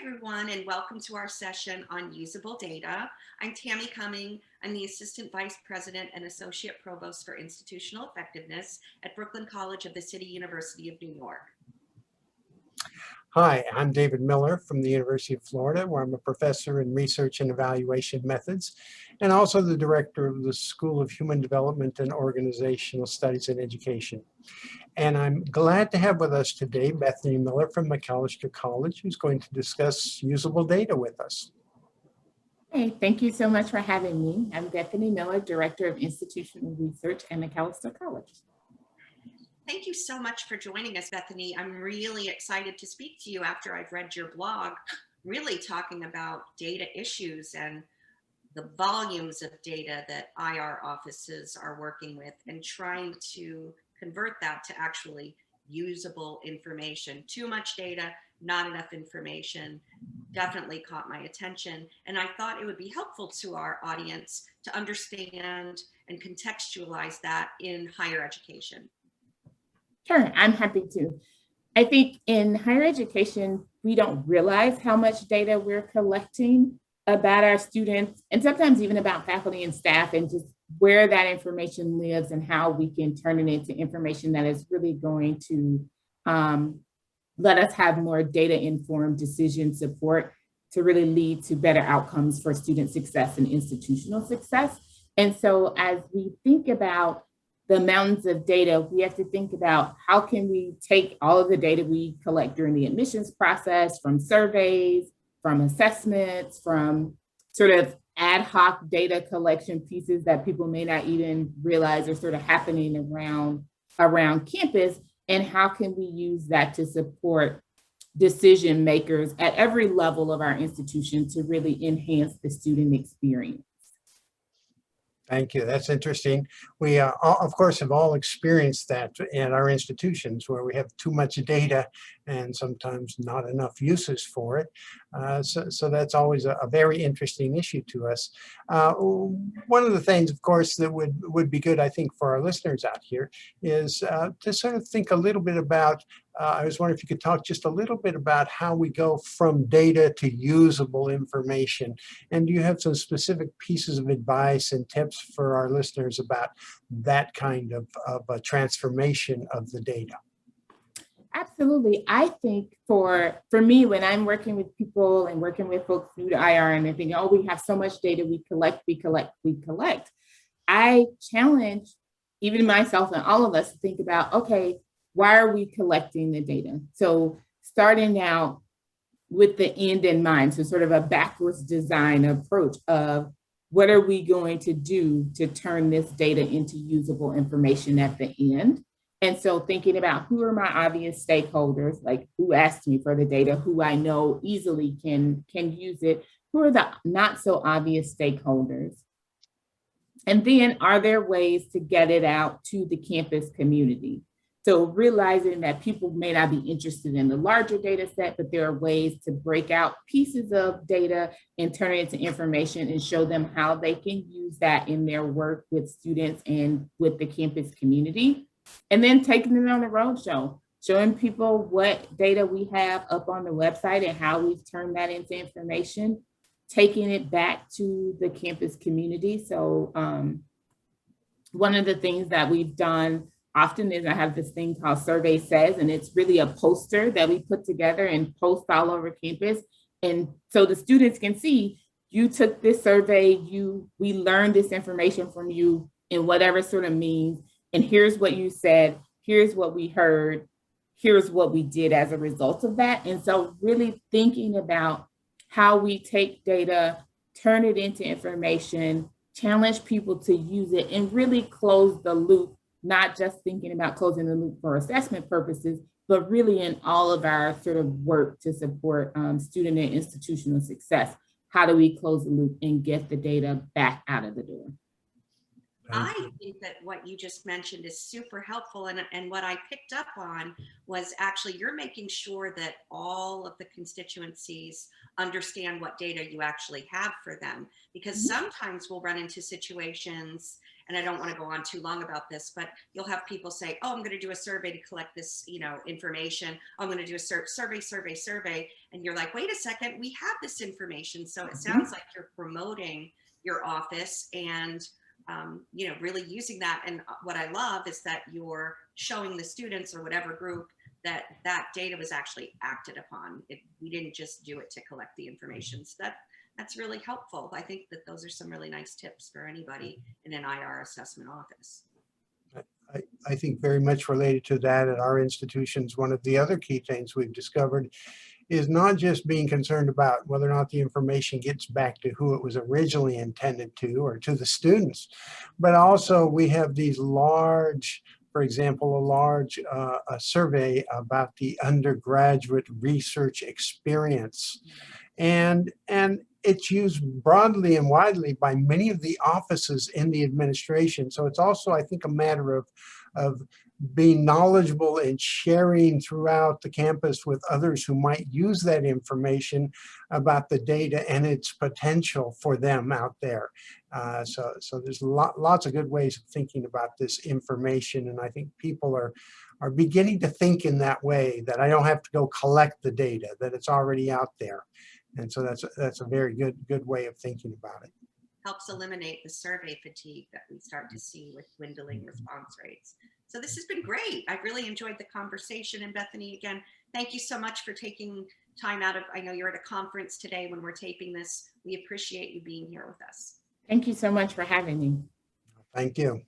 everyone, and welcome to our session on usable data. I'm Tammy Cumming. I'm the Assistant Vice President and Associate Provost for Institutional Effectiveness at Brooklyn College of the City University of New York. Hi, I'm David Miller from the University of Florida, where I'm a professor in research and evaluation methods, and also the director of the School of Human Development and Organizational Studies and Education. And I'm glad to have with us today Bethany Miller from Macalester College, who's going to discuss usable data with us. Hey, thank you so much for having me. I'm Bethany Miller, Director of Institutional Research at Macalester College. Thank you so much for joining us, Bethany. I'm really excited to speak to you after I've read your blog, really talking about data issues and the volumes of data that IR offices are working with and trying to convert that to actually usable information. Too much data, not enough information, definitely caught my attention. And I thought it would be helpful to our audience to understand and contextualize that in higher education. Sure, I'm happy to. I think in higher education, we don't realize how much data we're collecting about our students and sometimes even about faculty and staff, and just where that information lives and how we can turn it into information that is really going to let us have more data-informed decision support to really lead to better outcomes for student success and institutional success. And so as we think about the mountains of data, we have to think about how can we take all of the data we collect during the admissions process, from surveys, from assessments, from sort of ad hoc data collection pieces that people may not even realize are sort of happening around campus, and how can we use that to support decision makers at every level of our institution to really enhance the student experience. Thank you. That's interesting. We, of course, have all experienced that in our institutions where we have too much data and sometimes not enough uses for it. So that's always a very interesting issue to us. One of the things, of course, that would be good, I think, for our listeners out here is to sort of think a little bit about, I was wondering if you could talk just a little bit about how we go from data to usable information. And do you have some specific pieces of advice and tips for our listeners about that kind of a transformation of the data? Absolutely. I think for me, when I'm working with people and working with folks new to IR and they think, oh, we have so much data, we collect. I challenge even myself and all of us to think about, okay, why are we collecting the data? So starting out with the end in mind, so sort of a backwards design approach of what are we going to do to turn this data into usable information at the end? And so thinking about who are my obvious stakeholders, like who asked me for the data, who I know easily can use it, who are the not so obvious stakeholders? And then are there ways to get it out to the campus community? So realizing that people may not be interested in the larger data set, but there are ways to break out pieces of data and turn it into information and show them how they can use that in their work with students and with the campus community. And then taking it on the roadshow, showing people what data we have up on the website and how we've turned that into information, taking it back to the campus community. So one of the things that we've done often is I have this thing called Survey Says, and it's really a poster that we put together and post all over campus. And so the students can see, you took this survey, we learned this information from you in whatever sort of means, and here's what you said, here's what we heard, here's what we did as a result of that. And so really thinking about how we take data, turn it into information, challenge people to use it, and really close the loop, not just thinking about closing the loop for assessment purposes, but really in all of our sort of work to support student and institutional success. How do we close the loop and get the data back out of the door? I think that what you just mentioned is super helpful. And what I picked up on was actually you're making sure that all of the constituencies understand what data you actually have for them. Because sometimes we'll run into situations and I don't want to go on too long about this, but you'll have people say, oh, I'm going to do a survey to collect this, information. I'm going to do a survey. And you're like, wait a second, we have this information. So it sounds like you're promoting your office and, really using that. And what I love is that you're showing the students or whatever group that data was actually acted upon. We didn't just do it to collect the information. So that's really helpful. I think that those are some really nice tips for anybody in an IR assessment office. I think very much related to that at our institutions, one of the other key things we've discovered is not just being concerned about whether or not the information gets back to who it was originally intended to or to the students, but also we have these large, for example, a large survey about the undergraduate research experience. And it's used broadly and widely by many of the offices in the administration. So it's also, I think, a matter of being knowledgeable and sharing throughout the campus with others who might use that information about the data and its potential for them out there. So there's lots of good ways of thinking about this information, and I think people are beginning to think in that way, that I don't have to go collect the data, that it's already out there. And so that's a very good way of thinking about it. Helps eliminate the survey fatigue that we start to see with dwindling response rates. So this has been great. I've really enjoyed the conversation. And Bethany, again, thank you so much for taking time out of, I know you're at a conference today when we're taping this. We appreciate you being here with us. Thank you so much for having me. Thank you.